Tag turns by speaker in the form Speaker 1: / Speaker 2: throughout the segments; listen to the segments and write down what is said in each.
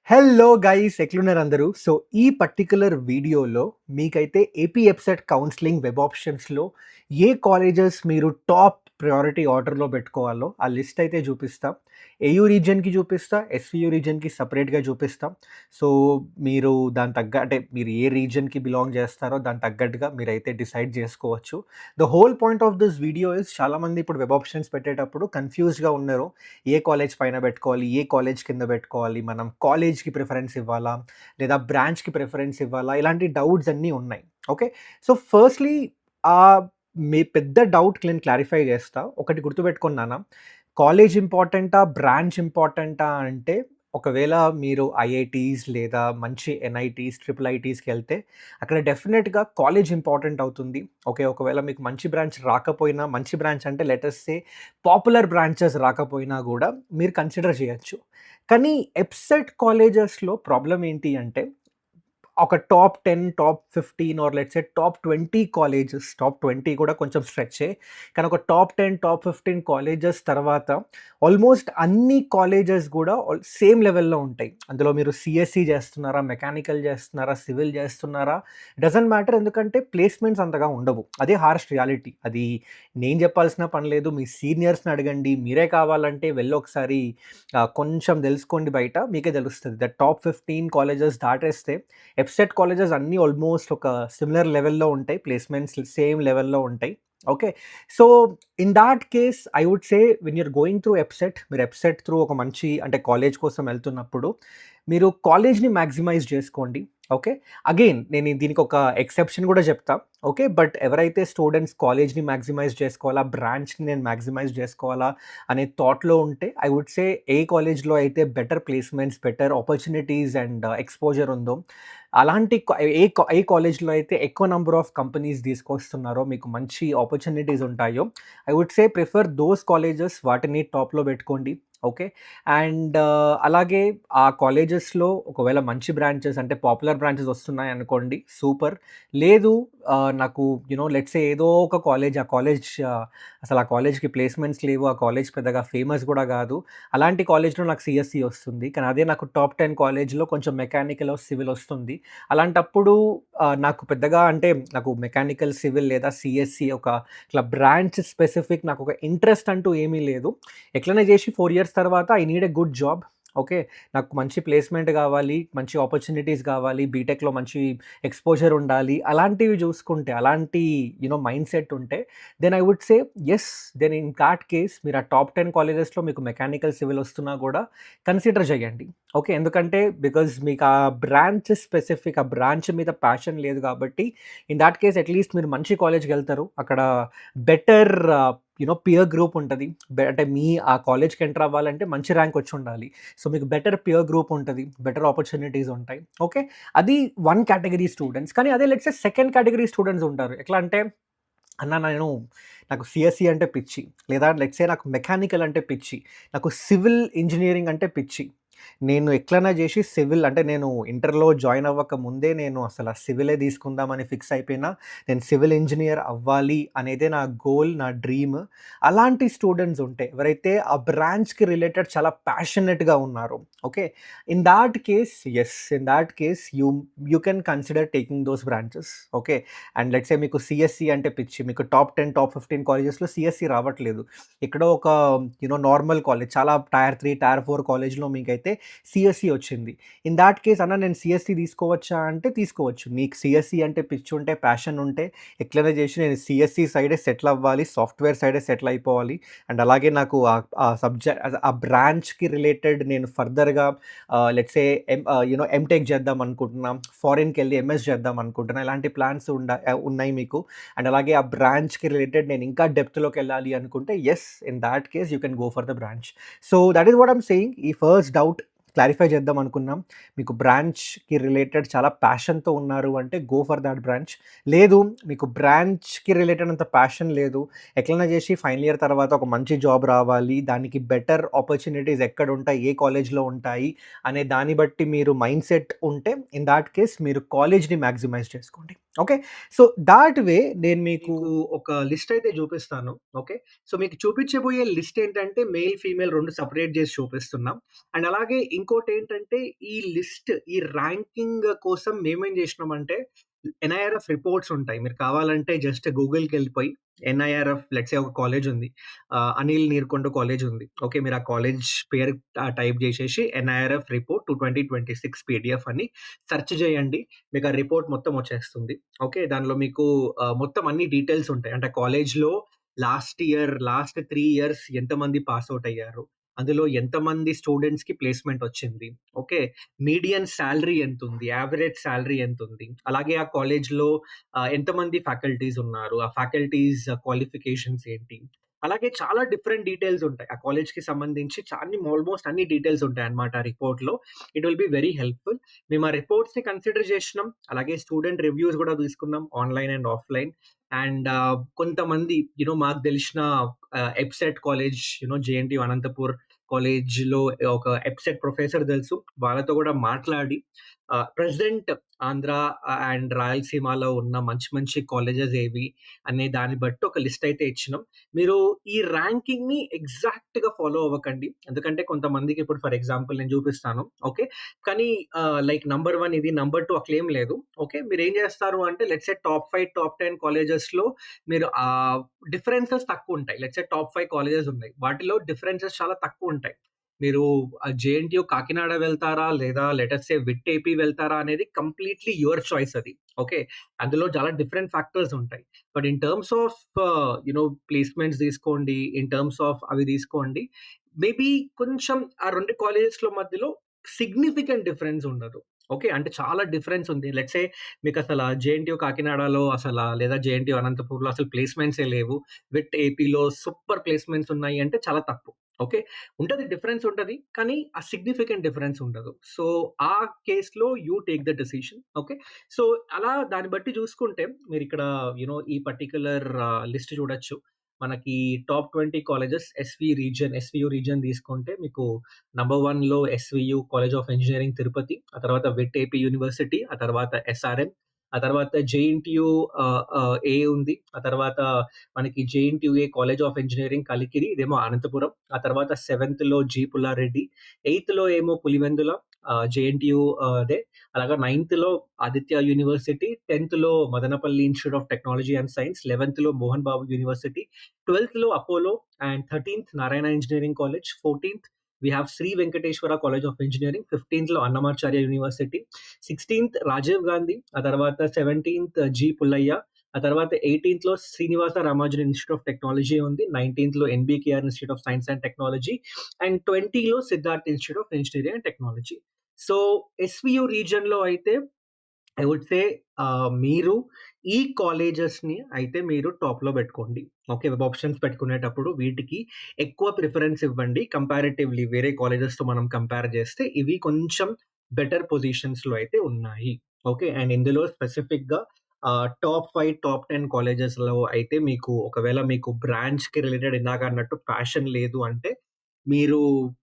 Speaker 1: Hello guys ఎట్లున్నారు అందరూ? So, ఈ పర్టిక్యులర్ వీడియోలో మీకైతే ఏపీ ఎబ్సెట్ కౌన్సెలింగ్ వెబ్ ఆప్షన్స్‌లో ఏ కాలేజెస్ మీరు టాప్ ప్రయారిటీ ఆర్డర్‌లో పెట్టుకోవాలో ఆ లిస్ట్ అయితే చూపిస్తా. ఏయూ రీజియన్‌కి చూపిస్తా, ఎస్‌వియూ రీజియన్‌కి సెపరేట్‌గా చూపిస్తా. సో, మీరు దానికి అంటే మీరు ఏ రీజియన్‌కి బిలాంగ్ చేస్తారో దానికి తగ్గట్టుగా మీరైతే డిసైడ్ చేసుకోవచ్చు. The whole point of this video is చాలామంది ఇప్పుడు వెబ్ ఆప్షన్స్ పెట్టేటప్పుడు కన్‌ఫ్యూజ్డ్‌గా ఉన్నారు. ఏ కాలేజ్ పైన పెట్టుకోవాలి? ఏ కాలేజ్ కింద పెట్టుకోవాలి? మనం కాలేజ్‌కి ప్రిఫరెన్స్ ఇవ్వాలా? లేదా బ్రాంచ్‌కి ప్రిఫరెన్స్ ఇవ్వాలా? ఇలాంటి డౌట్స్ అన్నీ ఉన్నాయి. ఓకే. సో, ఫస్ట్‌లీ మీ పెద్ద డౌట్ నేను క్లారిఫై చేస్తా. ఒకటి గుర్తుపెట్టుకోండి నాన్న. కాలేజ్ ఇంపార్టెంటా? బ్రాంచ్ ఇంపార్టెంటా? అంటే ఒకవేళ మీరు ఐఐటీస్ లేదా మంచి ఎన్ఐటీస్, ట్రిపుల్ ఐటీస్‌కెళ్తే అక్కడ డెఫినిట్‌గా కాలేజ్ ఇంపార్టెంట్ అవుతుంది. ఓకే. ఒకవేళ మీకు మంచి బ్రాంచ్ రాకపోయినా, మంచి బ్రాంచ్ అంటే లెట్ అస్ సే పాపులర్ బ్రాంచెస్ రాకపోయినా గూడా మీరు కన్సిడర్ చేయొచ్చు. కానీ ఎబ్సెట్ కాలేజెస్‌లో ప్రాబ్లమ్ ఏంటి అంటే ఒక top 10, top 15 are let's say top 20 colleges, top 20 కూడా కొంచెం స్ట్రెచ్చే. కానీ ఒక టాప్ 10, టాప్ 15 కాలేజెస్ తర్వాత ఆల్మోస్ట్ అన్ని కాలేజెస్ గూడా సేమ్ లెవెల్‌లో ఉంటాయి. అందులో మీరు సీఎస్ఈ చేస్తున్నారా, మెకానికల్ చేస్తున్నారా, సివిల్ చేస్తున్నారా డజంట్ మ్యాటర్, ఎందుకంటే ప్లేస్‌మెంట్స్ అంతగా ఉండవు. అదే హార్ష్ రియాలిటీ. అది నేను చెప్పాల్సిన పని లేదు. మీ సీనియర్స్‌ని అడగండి. మీరే కావాలంటే వెళ్లి ఒకసారి కొంచెం తెలుసుకోండి బయట. మీకే తెలుస్తది. ద టాప్ 15 కాలేజెస్ దాటేస్తే ఎబ్సెట్ కాలేజెస్ అన్నీ ఆల్మోస్ట్ ఒక సిమిలర్ లెవెల్‌లో ఉంటాయి. ప్లేస్‌మెంట్స్ సేమ్ లెవెల్‌లో ఉంటాయి. Okay. So, in that case I would say when you're going through EAPCET, మీరు ఎబ్సెట్ త్రూ ఒక మంచి అంటే కాలేజ్ కోసం వెళ్తున్నప్పుడు మీరు కాలేజ్‌ని మాక్సిమైజ్ చేసుకోండి. ఓకే. అగైన్ నేను దీనికి ఒక ఎక్సెప్షన్ కూడా చెప్తా. ఓకే. బట్ ఎవరైతే స్టూడెంట్స్ కాలేజ్‌ని మాక్సిమైజ్ చేసుకోవాలా, బ్రాంచ్‌ని నేను మాక్సిమైజ్ చేసుకోవాలా అనే థాట్‌లో ఉంటే ఐ వుడ్ సే ఏ కాలేజ్‌లో అయితే better placements, better opportunities and exposure ఉందో అలాంటి ఏ కాలేజ్‌లో అయితే ఎక్కువ నంబర్ ఆఫ్ కంపెనీస్ తీసుకొస్తున్నారో, మీకు మంచి ఆపర్చునిటీస్ ఉంటాయో, I would say prefer those colleges, వాటిని టాప్‌లో పెట్టుకోండి. ఓకే. అండ్ అలాగే ఆ కాలేజెస్‌లో ఒకవేళ మంచి బ్రాంచెస్ అంటే పాపులర్ బ్రాంచెస్ వస్తున్నాయనుకోండి సూపర్. లేదు నాకు లెట్స్ సే ఏదో ఒక కాలేజ్, ఆ కాలేజ్ అసలు ఆ కాలేజ్‌కి ప్లేస్‌మెంట్స్ లేవు. ఆ కాలేజ్ పెద్దగా ఫేమస్ గూడా గాదు. అలాంటి కాలేజ్‌లో నాకు సీఎస్‌ఈ వస్తుంది. కానీ అదే నాకు టాప్ 10 కాలేజ్‌లో కొంచెం మెకానికల్ ఆర్ సివిల్ వస్తుంది. అలాంటప్పుడు నాకు పెద్దగా అంటే నాకు మెకానికల్, సివిల్ లేదా సీఎస్‌ఈ ఒక ఇట్లా బ్రాంచ్ స్పెసిఫిక్ నాకొక ఇంట్రెస్ట్ అంటూ ఏమీ లేదు. ఎట్లైనా చేసి 4 ఇయర్స్ తర్వాత I need a good job. Okay. నాకు మంచి ప్లేస్‌మెంట్ గావాలి, మంచి ఆపర్చునిటీస్ గావాలి, బీటెక్‌లో మంచి ఎక్స్‌పోజర్ ఉండాలి. అలాంటివి చూసుకుంటే, అలాంటి మైండ్ సెట్ ఉంటే then I would say yes. Then in that case మీరు ఆ టాప్ 10 కాలేజెస్‌లో మీకు మెకానికల్, సివిల్ వస్తున్నా గూడా కన్సిడర్ చేయండి. ఓకే. ఎందుకంటే బికాజ్ మీకు ఆ బ్రాంచ్ స్పెసిఫిక్, ఆ బ్రాంచ్ మీద ప్యాషన్ లేదు కాబట్టి ఇన్ థాట్ కేస్ అట్‌లీస్ట్ మీరు మంచి కాలేజ్‌కెళ్తారు. అక్కడ బెటర్ పియర్ గ్రూప్ ఉంటది. అంటే ఆ కాలేజ్‌కి ఎంటర్ అవ్వాలంటే మంచి ర్యాంక్ వచ్చుండాలి. సో, మీకు బెటర్ పియర్ గ్రూప్ ఉంటది. బెటర్ ఆపర్చునిటీస్ ఉంటాయి. ఓకే. అది వన్ కేటగరీ స్టూడెంట్స్. కానీ అదే let's say second category students ఉంటారు. ఎట్లా అంటే అన్న నాకు సీఎస్ఈ అంటే పిచ్చి. లేదా లెట్స్ సే నాకు మెకానికల్ అంటే పిచ్చి. నాకు సివిల్ ఇంజినీరింగ్ అంటే పిచ్చి. నేను ఎట్లైనా చేసి సివిల్ అంటే నేను ఇంటర్‌లో జాయిన్ అవ్వక ముందే నేను అసల సివిలే తీసుకుందామని ఫిక్స్ అయిపోయినా. నేను సివిల్ ఇంజినీర్ అవ్వాలి అనేదే నా గోల్, నా డ్రీమ్. అలాంటి స్టూడెంట్స్ ఉంటే ఎవరైతే ఆ బ్రాంచ్‌కి రిలేటెడ్ చాలా ప్యాషనేట్‌గా ఉన్నారో, okay. In that case yes. In that case you can consider taking those branches. Okay. And let's say మీకు సీఎస్‌ఈ అంటే పిచ్చి. మీకు టాప్ 10, టాప్ 15 కాలేజెస్‌లో సీఎస్‌ఈ రావట్లేదు. ఎక్కడో ఒక నార్మల్ కాలేజ్, చాలా టైర్ 3, టైర్ 4 కాలేజ్‌లో మీకైతే సీఎస్‌ఈ వచ్చింది. ఇన్ థాట్ కేస్ అన్న నేను సీఎస్‌ఈ తీసుకోవచ్చా అంటే తీసుకోవచ్చు. నీకు సీఎస్‌ఈ అంటే పిచ్చి ఉంటే, ప్యాషన్ ఉంటే ఎట్లైనా చేసి నేను సీఎస్‌ఈ సైడే సెటిల్ అవ్వాలి. సాఫ్ట్‌వేర్ సైడే సెటిల్ అయిపోవాలి. అండ్ అలాగే నాకు ఆ ఆ బ్రాంచ్‌కి రిలేటెడ్ నేను ఫర్దర్‌గా లెట్స్ సే ఎంటెక్ చేద్దాం అనుకుంటున్నా. ఫారిన్‌కెళ్ళి ఎంఎస్ చేద్దాం అనుకుంటున్నా. ఇలాంటి ప్లాన్స్ ఉన్నాయి మీకు. అండ్ అలాగే ఆ బ్రాంచ్‌కి రిలేటెడ్ నేను ఇంకా డెప్త్‌లోకెళ్ళాలి అనుకుంటే yes. In that case you can go for the branch. So, that is what I'm saying. ఈ ఫస్ట్ డౌట్ క్లారిఫై చేద్దాం అనుకున్నాం. మీకు బ్రాంచ్‌కి రిలేటెడ్ చాలా ప్యాషన్‌తో ఉన్నారు అంటే గో ఫర్ థట్ బ్రాంచ్. లేదు మీకు బ్రాంచ్‌కి రిలేటెడ్ అంత ప్యాషన్ లేదు. ఎట్లైనా చేసి ఫైనల్ ఇయర్ తర్వాత ఒక మంచి జాబ్ రావాలి. దానికి బెటర్ ఆపర్చునిటీస్ ఎక్కడుంటాయి, ఏ కాలేజ్‌లో ఉంటాయి అనే దాన్ని బట్టి మీరు మైండ్ సెట్ ఉంటే ఇన్ థాట్ కేస్ మీరు కాలేజ్‌ని మాక్సిమైజ్ చేసుకోండి. ఓకే. సో, థాట్ వే నేను మీకు ఒక లిస్ట్ అయితే చూపిస్తాను. ఓకే. సో, మీకు చూపించబోయే లిస్ట్ ఏంటంటే మెయిల్, ఫీమేల్ 2 సెపరేట్ చేసి చూపిస్తున్నాం. అండ్ అలాగే ఇంకోటేంటంటే ఈ లిస్ట్ ఈ ర్యాంకింగ్ కోసం మేమేం చేసినామంటే ఎన్ఐఆర్ఎఫ్ రిపోర్ట్స్ ఉంటాయి. మీరు కావాలంటే జస్ట్ గూగుల్‌కెళ్ళిపోయి ఎన్ఐఆర్ఎఫ్ లెట్స్ సే ఒక కాలేజ్ ఉంది. అనిల్ నీర్కొండ కాలేజ్ ఉంది. ఓకే. మీరు ఆ కాలేజ్ పేరు టైప్ చేసేసి ఎన్ఐఆర్ఎఫ్ రిపోర్ట్ 2026 పీడీఎఫ్ అని సెర్చ్ చేయండి. మీకు ఆ రిపోర్ట్ మొత్తం వచ్చేస్తుంది. ఓకే. దానిలో మీకు మొత్తం అన్ని డీటెయిల్స్ ఉంటాయి. అంటే కాలేజ్‌లో లాస్ట్ 3 ఇయర్స్ ఎంతమంది పాస్ ఔట్ అయ్యారు. అందులో ఎంతమంది స్టూడెంట్స్‌కి ప్లేస్‌మెంట్ వచ్చింది. ఓకే. మీడియన్ సాలరీ ఎంతుంది? యావరేజ్ సాలరీ ఎంతుంది? అలాగే ఆ కాలేజ్‌లో ఎంతమంది ఫ్యాకల్టీస్ ఉన్నారు? ఆ ఫ్యాకల్టీస్ క్వాలిఫికేషన్స్ ఏంటి? అలాగే చాలా డిఫరెంట్ డీటెయిల్స్ ఉంటాయి. ఆ కాలేజ్‌కి సంబంధించి ఆల్‌మోస్ట్ అన్ని డీటెయిల్స్ ఉంటాయన్నమాట ఆ రిపోర్ట్‌లో. It will be very helpful. మేము ఆ రిపోర్ట్స్‌ని కన్సిడర్ చేసినాం. అలాగే స్టూడెంట్ రివ్యూస్ గూడా తీసుకున్నాం ఆన్‌లైన్ అండ్ ఆఫ్‌లైన్. అండ్ కొంతమంది మాకు తెలిసిన ఎబ్సెట్ కాలేజ్ జేఎన్‌టీయూ అనంతపూర్ కాలేజ్‌లో ఒక ఎబ్సెట్ ప్రొఫెసర్ తెలుసు. వాళ్ళతో గూడా మాట్లాడి ప్రెజెంట్ ఆంధ్ర అండ్ రాయలసీమలో ఉన్న మంచి మంచి కాలేజెస్ ఏవి అనే దాన్ని బట్టి ఒక లిస్ట్ అయితే ఇచ్చినాం. మీరు ఈ ర్యాంకింగ్‌ని ఎగ్జాక్ట్‌గా ఫాలో అవ్వకండి. ఎందుకంటే కొంతమందికి ఇప్పుడు ఫర్ ఎగ్జాంపుల్ నేను చూపిస్తాను. ఓకే. కానీ లైక్ నంబర్ 1 ఇది, నంబర్ 2 అట్లేం లేదు. ఓకే. మీరేం చేస్తారు అంటే లెట్స్ సే టాప్ 5, టాప్ 10 కాలేజెస్‌లో మీరు డిఫరెన్సెస్ తక్కువుంటాయి. లెట్స్ సే టాప్ 5 కాలేజెస్ ఉన్నాయి. వాటిలో డిఫరెన్సెస్ చాలా తక్కువుంటాయి. మీరు జేఎన్‌టీయూ కాకినాడ వెళ్తారా? లేదా లెట్ అస్ సే విట్ ఏపీ వెళ్తారా? అనేది కంప్లీట్‌లీ యువర్ చాయిస్ అది. ఓకే. అందులో చాలా డిఫరెంట్ ఫ్యాక్టర్స్ ఉంటాయి. But in terms of placements తీసుకోండి. ఇన్ టర్మ్స్ ఆఫ్ అవి తీసుకోండి. మేబీ కొంచెం ఆ 2 కాలేజెస్‌లో మధ్యలో సిగ్నిఫికెంట్ డిఫరెన్స్ ఉండదు. ఓకే. అంటే చాలా డిఫరెన్స్ ఉంది. లెట్స్ సే మీకసల జేఎన్‌టీయూ కాకినాడలో లేదా జేఎన్‌టీయూ అనంతపూర్‌లో అసలు ప్లేస్‌మెంట్సే లేవు. విట్ ఏపీలో సూపర్ ప్లేస్‌మెంట్స్ ఉన్నాయి అంటే చాలా తప్పు. ఓకే. డిఫరెన్స్ ఉంటది. కానీ ఆ సిగ్నిఫికెంట్ డిఫరెన్స్ ఉండదు. సో, ఆ కేస్‌లో you take the decision. Okay. So, అలా దాన్ని బట్టి చూసుకుంటే మీరిక్కడ ఈ పర్టిక్యులర్ లిస్ట్ చూడొచ్చు. మనకి టాప్ 20 కాలేజెస్ ఎస్‌వీయూ రీజియన్ తీసుకుంటే మీకు నంబర్ 1లో SVU college of engineering Tirupati, ఆ తర్వాత విట్ ఏపీ యూనివర్సిటీ, ఆ తర్వాత ఎస్ఆర్ఎం, ఆ తర్వాత జేఎన్‌టీయూ ఏ ఉంది. ఆ తర్వాత మనకి JNTUA college of engineering Kalikiri ఇదేమో అనంతపురం. ఆ తర్వాత 7థ్‌లో జి పుల్లారెడ్డి, 8థ్‌లో ఏమో పులివెందుల జేఎన్‌టీయూ అదే. అలాగా 9థ్‌లో ఆదిత్య యూనివర్సిటీ, 10థ్‌లో Madanapalle institute of technology and science, 11థ్‌లో మోహన్ బాబు యూనివర్సిటీ, 12థ్‌లో అపోలో అండ్ 13థ్ నారాయణ ఇంజినీరింగ్ కాలేజ్, 14థ్ we have Shri Venkateswara college of engineering, 15థ్‌లో అన్నమాచార్య యూనివర్సిటీ, 16థ్ రాజీవ్ గాంధీ, ఆ తర్వాత 17థ్ జి పుల్లయ్య, ఆ తర్వాత 18థ్‌లో Srinivasa Ramanujan institute of technology ఉంది. 19థ్‌లో NBKR institute of science and technology and 20లో Siddharth institute of engineering and technology. So, SVU రీజియన్‌లో అయితే ఐ వుడ్ సే మీరు ఈ కాలేజెస్‌ని అయితే మీరు టాప్‌లో పెట్టుకోండి. ఓకే. వెబ్ ఆప్షన్స్ పెట్టుకునేటప్పుడు వీటికి ఎక్కువ ప్రిఫరెన్స్ ఇవ్వండి. కంపారిటివ్‌లీ వేరే కాలేజెస్‌తో మనం కంపేర్ చేస్తే ఇవి కొంచెం బెటర్ పొజిషన్స్‌లో అయితే ఉన్నాయి. ఓకే. అండ్ ఇందులో స్పెసిఫిక్‌గా టాప్ 5, టాప్ 10 కాలేజెస్‌లో అయితే ఒకవేళ మీకు బ్రాంచ్‌కి రిలేటెడ్ ఇందాక అన్నట్టు ప్యాషన్ లేదు అంటే, మీరు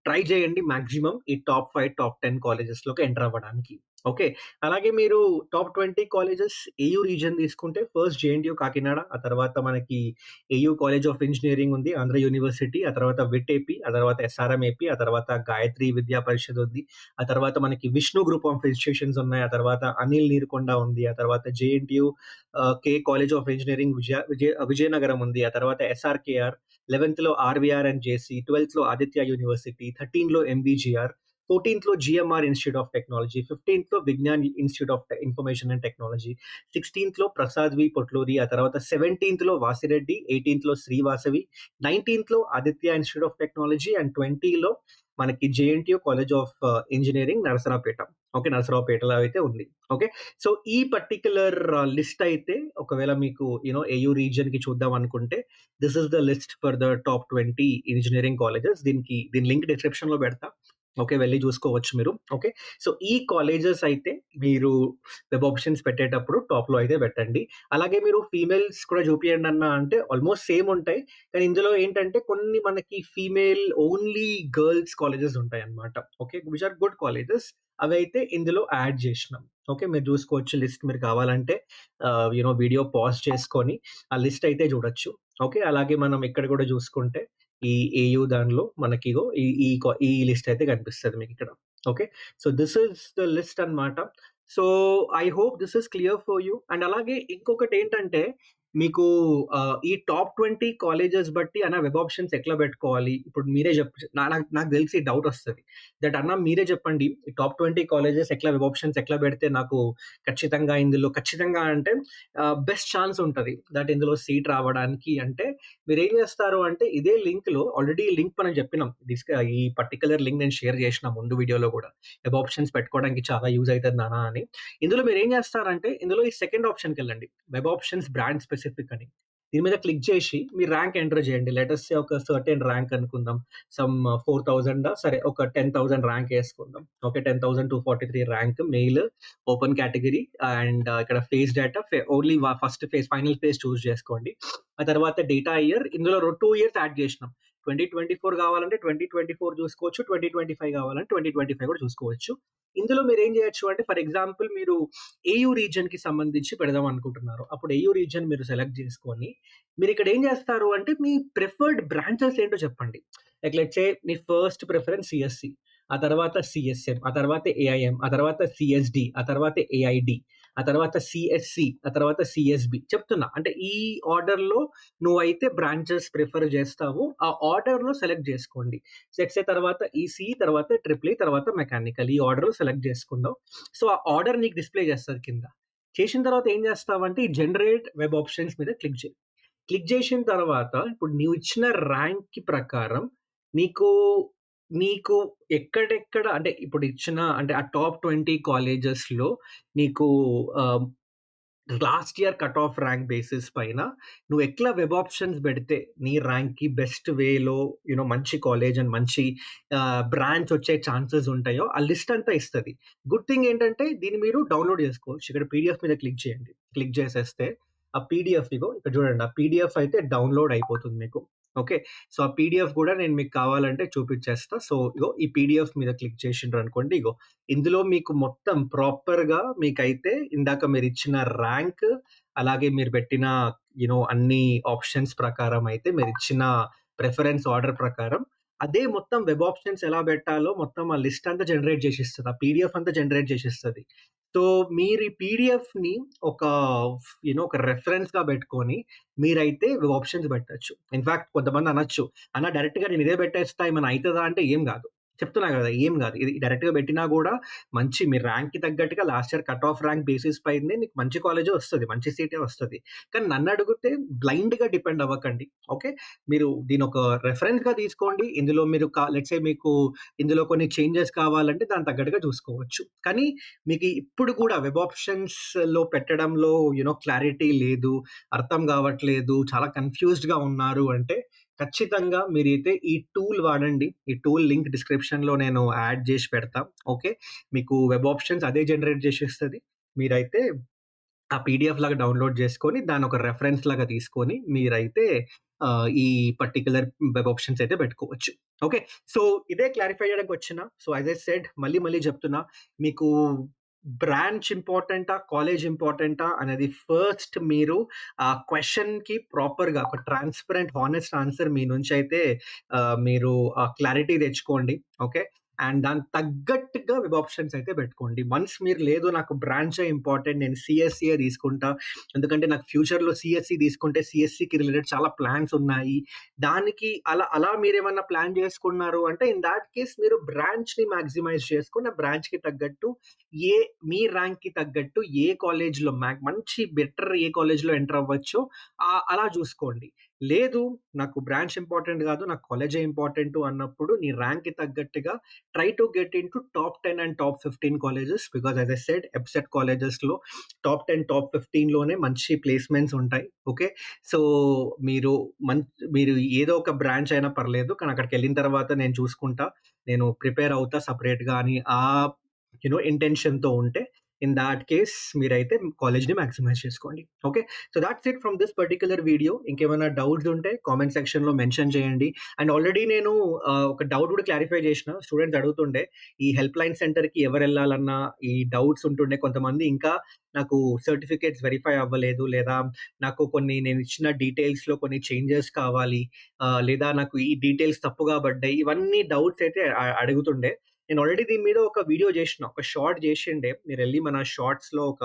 Speaker 1: ట్రై చేయండి మాక్సిమం ఈ టాప్ 5, టాప్ 10 కాలేజెస్‌లోకి ఎంటర్ అవ్వడానికి. ఓకే. అలాగే మీరు టాప్ 20 కాలేజెస్ ఏయూ రీజియన్ తీసుకుంటే ఫస్ట్ జేఎన్‌టీయూ కాకినాడ, ఆ తర్వాత మనకి ఏయూ కాలేజ్ ఆఫ్ ఇంజినీరింగ్ ఉంది, ఆంధ్ర యూనివర్సిటీ, ఆ తర్వాత విట్ ఏపీ, ఆ తర్వాత ఎస్ఆర్ఎం ఏపీ, ఆ తర్వాత గాయత్రి విద్యా పరిషద్ ఉంది, ఆ తర్వాత మనకి విష్ణు గ్రూప్ ఆఫ్ ఇన్‌స్టిట్యూషన్స్ ఉన్నాయి, ఆ తర్వాత అనిల్ నీరుకొండ ఉంది, ఆ తర్వాత JNTU K college of engineering Vizianagaram ఉంది, ఆ తర్వాత ఎస్ఆర్‌కేఆర్, 11థ్‌లో ఆర్‌వీఆర్ అండ్ జేసీ, 12థ్‌లో ఆదిత్య యూనివర్సిటీ, 13లో ఎంబీజీఆర్, 14థ్‌లో జీఎంఆర్ ఇన్‌స్టిట్యూట్ ఆఫ్ టెక్నాలజీ, 15థ్‌లో Vignan institute of information and technology, 16థ్‌లో ప్రసాద్ వి పొట్లూరి, ఆ తర్వాత 17థ్‌లో వాసిరెడ్డి, 18థ్‌లో శ్రీవాసవి, 19థ్‌లో Aditya institute of technology and 20లో మనకి JNTU college of engineering Narasaraopet. Okay. నరసరావుపేటలో అయితే ఉంది. ఓకే. సో, ఈ పర్టిక్యులర్ లిస్ట్ అయితే ఒకవేళ మీకు ఏయూ రీజియన్‌కి చూద్దాం అనుకుంటే this is the list for the top 20 engineering colleges. దీని లింక్ డిస్క్రిప్షన్‌లో పెడతా. ఓకే. వెళ్లి చూసుకోవచ్చు మీరు. ఓకే. సో, ఈ కాలేజెస్ అయితే మీరు వెబ్ ఆప్షన్స్ పెట్టేటప్పుడు టాప్‌లో అయితే పెట్టండి. అలాగే మీరు ఫీమేల్స్ కూడా చూపియండన్నా అంటే ఆల్‌మోస్ట్ సేమ్ ఉంటాయి. కానీ ఇందులో ఏంటంటే కొన్ని మనకి ఫీమేల్ ఓన్లీ గర్ల్స్ కాలేజెస్ ఉంటాయన్నమాట. Okay. Which are good colleges. అవైతే ఇందులో యాడ్ చేసినాం. ఓకే. మీరు చూసుకోవచ్చు లిస్ట్ మీరు కావాలంటే వీడియో పాజ్ చేసుకొని ఆ లిస్ట్ అయితే చూడొచ్చు. ఓకే. అలాగే మనం ఇక్కడ కూడా చూసుకుంటే ఈ ఏయూ దానిలో మనకిగో ఈ ఈ కా ఈ లిస్ట్ అయితే కనిపిస్తది మీకిక్కడ. Okay. So, this is the list అన్నమాట. So, I hope this is clear for you. And అలాగే ఇంకొకటేంటంటే మీకు ఈ టాప్ 20 కాలేజెస్ బట్టి అన్న వెబ్ ఆప్షన్స్ ఎట్లా పెట్టుకోవాలి? ఇప్పుడు మీరే నాకు నాకు తెలిసి డౌటొస్తది. అన్న మీరే చెప్పండి. ఈ టాప్ 20 కాలేజెస్ ఎట్లా వెబ్ ఆప్షన్స్ ఎట్లా పెడితే నాకు ఖచ్చితంగా ఇందులో ఖచ్చితంగా అంటే బెస్ట్ ఛాన్స్ ఉంటది. ఇందులో సీట్ రావడానికి అంటే మీరేం చేస్తారు అంటే ఇదే లింక్‌లో ఆల్రెడీ లింక్ మనం చెప్పినాం. ఈ పర్టిక్యులర్ లింక్ నేను షేర్ చేసిన ముందు వీడియోలో గూడా. వెబ్ ఆప్షన్స్ పెట్టుకోవడానికి చాలా యూజ్ అయితది నాన్న అని. ఇందులో మీరేం చేస్తారంటే ఇందులో ఈ సెకండ్ ఆప్షన్‌కెళ్ళండి. వెబ్ ఆప్షన్స్ బ్రాండ్ స్పెసిఫిక్ అని. దీని మీద క్లిక్ చేసి మీ ర్యాంక్ ఎంటర్ చేయండి. లెట్ అస్ సే ఒక సర్టెన్ ర్యాంక్ అనుకుందాం. సమ్ 4000 సరే ఒక 10,000 ర్యాంక్ యేసుకుందాం. ఓకే. 10,243 rank male open category and ఇక్కడ phase data only first phase final phase choose చేసుకోండి. ఆ తర్వాత డేటా ఇయర్ ఇందులో 2 ఇయర్స్ యాడ్ చేసినాం. 2024 కావాలంటే 2024 చూసుకోవచ్చు. 2025 కావాలంటే 2025 కూడా చూసుకోవచ్చు. ఇందులో మీరేం చేయొచ్చు అంటే ఫర్ ఎగ్జాంపుల్ మీరు ఏయూ రీజియన్‌కి సంబంధించి పెడదాం అనుకుంటున్నారు. అప్పుడు ఏయూ రీజియన్ మీరు సెలెక్ట్ చేసుకొని మీరిక్కడ ఏం చేస్తారు అంటే మీ ప్రిఫర్డ్ బ్రాంచెస్ ఏంటో చెప్పండి. Like let's say me first preference CSC. ఆ తర్వాత సీఎస్ఎం, ఆ తర్వాత ఏఐఎం, ఆ తర్వాత సీఎస్‌డి, ఆ తర్వాత ఏఐడి, ఆ తర్వాత సీఎస్‌సి, ఆ తర్వాత సీఎస్‌బి చెప్తున్నా. అంటే ఈ ఆర్డర్‌లో నువ్వైతే బ్రాంచెస్ ప్రిఫర్ చేస్తావో ఆ ఆర్డర్‌లో సెలెక్ట్ చేసుకోండి. సెట్సే తర్వాత ఈసీఈ, తర్వాత ట్రిపుల్ ఈ, తర్వాత మెకానికల్ ఈ ఆర్డర్‌లో సెలెక్ట్ చేసుకున్నావు. సో, ఆ ఆర్డర్ నీకు డిస్‌ప్లే చేస్తది కింద. చేసిన తర్వాత ఏం చేస్తావంటే ఈ జనరేట్ వెబ్ ఆప్షన్స్ మీద క్లిక్ చేయి. క్లిక్ చేసిన తర్వాత ఇప్పుడు నీవు ఇచ్చిన ర్యాంక్‌కి ప్రకారం నీకు, నీకు ఎక్కడెక్కడ అంటే ఇప్పుడు ఇచ్చిన అంటే ఆ టాప్ 20 కాలేజెస్‌లో నీకు ఆహ్, last year cut off rank basis పైన నువ్వు ఎట్లా వెబ్ ఆప్షన్స్ పెడితే నీ ర్యాంక్‌కి బెస్ట్ వేలో మంచి కాలేజ్ అండ్ మంచి బ్రాంచ్ వచ్చే ఛాన్సెస్ ఉంటాయో ఆ లిస్ట్ అంతా ఇస్తది. గుడ్ థింగ్ ఏంటంటే దీన్ని మీరు డౌన్‌లోడ్ చేసుకోవచ్చు. ఇక్కడ పీడీఎఫ్ మీద క్లిక్ చేయండి. క్లిక్ చేసేస్తే ఆ పీడీఎఫ్ ఇగో ఇక్కడ చూడండి. ఆ పీడీఎఫ్ అయితే డౌన్‌లోడ్ అయిపోతుంది మీకు. ఓకే. సో, ఆ పీడీఎఫ్ గూడా నేను మీకు కావాలంటే చూపిచ్చేస్తా. సో, ఇగో ఈ పీడీఎఫ్ మీద క్లిక్ చేసిండ్రనుకోండి ఇగో ఇందులో మీకు మొత్తం ప్రాపర్‌గా మీకైతే ఇందాక మీరిచ్చిన ర్యాంక్, అలాగే మీరు పెట్టిన అన్ని ఆప్షన్స్ ప్రకారం అయితే మీరిచ్చిన ప్రిఫరెన్స్ ఆర్డర్ ప్రకారం అదే మొత్తం వెబ్ ఆప్షన్స్ ఎలా పెట్టాలో మొత్తం ఆ లిస్ట్ అంతా జనరేట్ చేసిస్తది. ఆ పీడీఎఫ్ అంతా జనరేట్ చేసిస్తది. సో, మీరు ఈ పీడీఎఫ్‌ని ఒక ఒక రెఫరెన్స్‌గా పెట్టుకొని మీరైతే వెబ్ ఆప్షన్స్ పెట్టొచ్చు. ఇన్‌ఫాక్ట్ కొంతమంది అనొచ్చు, "అన్న డైరెక్ట్‌గా నేను ఇదే పెట్టేస్తా ఏమైనా అయితదా?" అంటే ఏం గాదు. చెప్తున్నా గదా! ఏం గాదు. ఇది డైరెక్ట్‌గా పెట్టినా గూడా మంచి మీ ర్యాంక్‌కి తగ్గట్టుగా last year cut off rank basis పైనే నీకు మంచి కాలేజే వస్తది. మంచి సీటే వస్తది. కానీ నన్నడిగితే బ్లైండ్‌గా డిపెండ్ అవ్వకండి. ఓకే. మీరు దీనొక రెఫరెన్స్‌గా తీసుకోండి. ఇందులో మీరు లెట్స్ సే మీకు ఇందులో కొన్ని చేంజెస్ కావాలంటే దానికి తగ్గట్టుగా చూసుకోవచ్చు. కానీ మీకు ఇప్పుడు కూడా వెబ్ ఆప్షన్స్‌లో పెట్టడంలో క్లారిటీ లేదు, అర్థం గావట్లేదు, చాలా కన్‌ఫ్యూజ్డ్‌గా ఉన్నారు అంటే ఖచ్చితంగా మీరైతే ఈ టూల్ వాడండి. ఈ టూల్ లింక్ డిస్క్రిప్షన్‌లో నేను యాడ్ జేసి పెడతా. ఓకే. మీకు వెబ్ ఆప్షన్స్ అదే జనరేట్ జేసిస్తది. మీరైతే ఆ పీడీఎఫ్ లాగా డౌన్‌లోడ్ చేసుకొని దాన్నొక రెఫరెన్స్ లాగా తీసుకొని మీరైతే ఈ పర్టిక్యులర్ వెబ్ ఆప్షన్స్ అయితే పెట్టుకోవచ్చు. ఓకే. సో, ఇదే క్లారిఫై చేయడానికొచ్చిన. సో, యాస్ ఐ సెడ్ మళ్ళీ మళ్ళీ చెప్తున్నా. మీకు బ్రాంచ్ ఇంపార్టెంటా? కాలేజ్ ఇంపార్టెంటా? అనేది ఫస్ట్ మీరు ఆ క్వెషన్‌కి ప్రాపర్‌గా ఒక ట్రాన్స్‌పరెంట్, హానెస్ట్ ఆన్సర్ మీ నుంచయితే మీరు క్లారిటీ తెచ్చుకోండి. ఓకే. అండ్ దానికి తగ్గట్టుగా వెబ్ ఆప్షన్స్ అయితే పెట్టుకోండి. వన్స్ మీరు లేదు నాకు బ్రాంచే ఇంపార్టెంట్ నేను సీఎస్‌సియే తీసుకుంటా. ఎందుకంటే నాకు ఫ్యూచర్‌లో సీఎస్‌సి తీసుకుంటే సీఎస్‌సికి రిలేటెడ్ చాలా ప్లాన్స్ ఉన్నాయి. దానికి అలా అలా మీరేమన్నా ప్లాన్ చేసుకున్నారు అంటే ఇన్ థాట్ కేస్ మీరు బ్రాంచ్‌ని మాక్సిమైజ్ చేసుకొని ఆ బ్రాంచ్‌కి తగ్గట్టు ఏ మీ ర్యాంక్‌కి తగ్గట్టు ఏ కాలేజ్‌లో మంచి బెటర్ ఏ కాలేజ్‌లో ఎంటర్ అవ్వచ్చో అలా చూసుకోండి. లేదు నాకు బ్రాంచ్ ఇంపార్టెంట్ గాదు. నాకు కాలేజే ఇంపార్టెంటు అన్నప్పుడు నీ ర్యాంక్‌కి తగ్గట్టుగా try to get into top 10 and top 15 colleges. Because as I said EAPCET కాలేజెస్‌లో టాప్ 10, టాప్ 15 లోనే మంచి ప్లేస్‌మెంట్స్ ఉంటాయి. ఓకే. సో, మీరు మన్ మీరు ఏదో ఒక బ్రాంచ్ అయినా పర్లేదు. కానీ అక్కడికెళ్ళిన తర్వాత నేను చూసుకుంటా. నేను ప్రిపేర్ అవుతా సెపరేట్‌గా అని ఇంటెన్షన్‌తో ఉంటే ఇన్ థాట్ కేస్ మీరైతే కాలేజ్‌ని మాక్సిమైజ్ చేసుకోండి. Okay. So that's it from this particular video. ఇంకేమైనా డౌట్స్ ఉంటే కామెంట్ సెక్షన్‌లో మెన్షన్ చేయండి. అండ్ ఆల్రెడీ నేను ఒక డౌట్ కూడా క్లారిఫై చేసిన. స్టూడెంట్స్ అడుగుతుండే ఈ హెల్ప్ లైన్ సెంటర్‌కి ఎవరెళ్ళాలన్నా ఈ డౌట్స్ ఉంటుండే. కొంతమంది ఇంకా నాకు సర్టిఫికేట్స్ వెరిఫై అవ్వలేదు, లేదా నాకు కొన్ని నేను ఇచ్చిన డీటెయిల్స్‌లో కొన్ని చేంజెస్ కావాలి, లేదా నాకు ఈ డీటెయిల్స్ తప్పుగా పడ్డాయి. ఇవన్నీ డౌట్స్ అయితే అడుగుతుండే. నేను ఆల్రెడీ దీని మీద ఒక వీడియో చేసిన. ఒక షార్ట్ చేసిండే. మీరెళ్ళి మన షార్ట్స్‌లో ఒక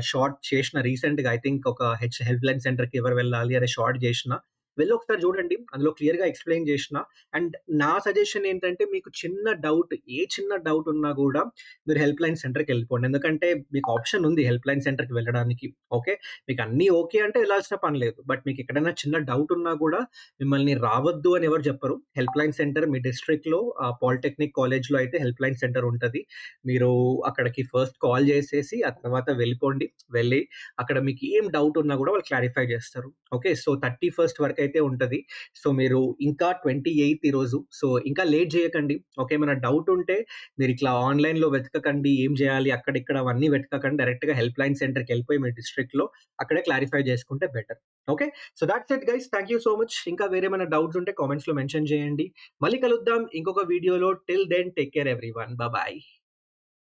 Speaker 1: షార్ట్ చేసిన రీసెంట్‌గా ఐ థింక్ ఒక హెల్ప్ లైన్ సెంటర్‌కి ఎవరు వెళ్ళాలి అనే షార్ట్ చేసిన. వెళ్లి ఒకసారి చూడండి. అందులో క్లియర్‌గా ఎక్స్‌ప్లెయిన్ చేసిన. అండ్ నా సజెషన్ ఏంటంటే మీకు చిన్న డౌట్, ఏ చిన్న డౌట్ ఉన్నా గూడా మీరు హెల్ప్ లైన్ సెంటర్‌కెళ్ళిపోండి. ఎందుకంటే మీకు ఆప్షన్ ఉంది హెల్ప్ లైన్ సెంటర్‌కి వెళ్ళడానికి. ఓకే. మీకు అన్నీ ఓకే అంటే వెళ్ళాల్సిన పని లేదు. బట్ మీకు ఎక్కడైనా చిన్న డౌట్ ఉన్నా గూడా మిమ్మల్ని రావద్దు అని ఎవరు చెప్పరు. హెల్ప్ లైన్ సెంటర్ మీ డిస్ట్రిక్ట్‌లో పాలిటెక్నిక్ కాలేజ్‌లో అయితే హెల్ప్ లైన్ సెంటర్ ఉంటది. మీరు అక్కడికి ఫస్ట్ కాల్ చేసేసి ఆ తర్వాత వెళ్ళిపోండి. వెళ్ళి అక్కడ మీకు ఏం డౌట్ ఉన్నా గూడా వాళ్ళు క్లారిఫై చేస్తారు. ఓకే. సో 31st వరకైతే ఉంటది. సో మీరు ఇంకా 28th ఈరోజు. సో ఇంకా లేట్ చేయకండి. ఓకే. ఏమైనా డౌట్ ఉంటే మీరిట్లా ఆన్‌లైన్‌లో వెతకకండి. ఏం చేయాలి అక్కడ ఇక్కడ అవన్నీ వెతకకండి. డైరెక్ట్‌గా హెల్ప్ లైన్ సెంటర్‌కెళ్ళిపోయి మీ డిస్ట్రిక్ట్‌లో అక్కడే క్లారిఫై చేసుకుంటే better. Okay. So thoughts it guys. Thank you so much. ఇంకా వేరేమైనా డౌట్స్ ఉంటే కామెంట్స్‌లో మెన్షన్ చేయండి. మళ్ళీ కలుద్దాం ఇంకొక వీడియోలో. Till then take care everyone. Bye.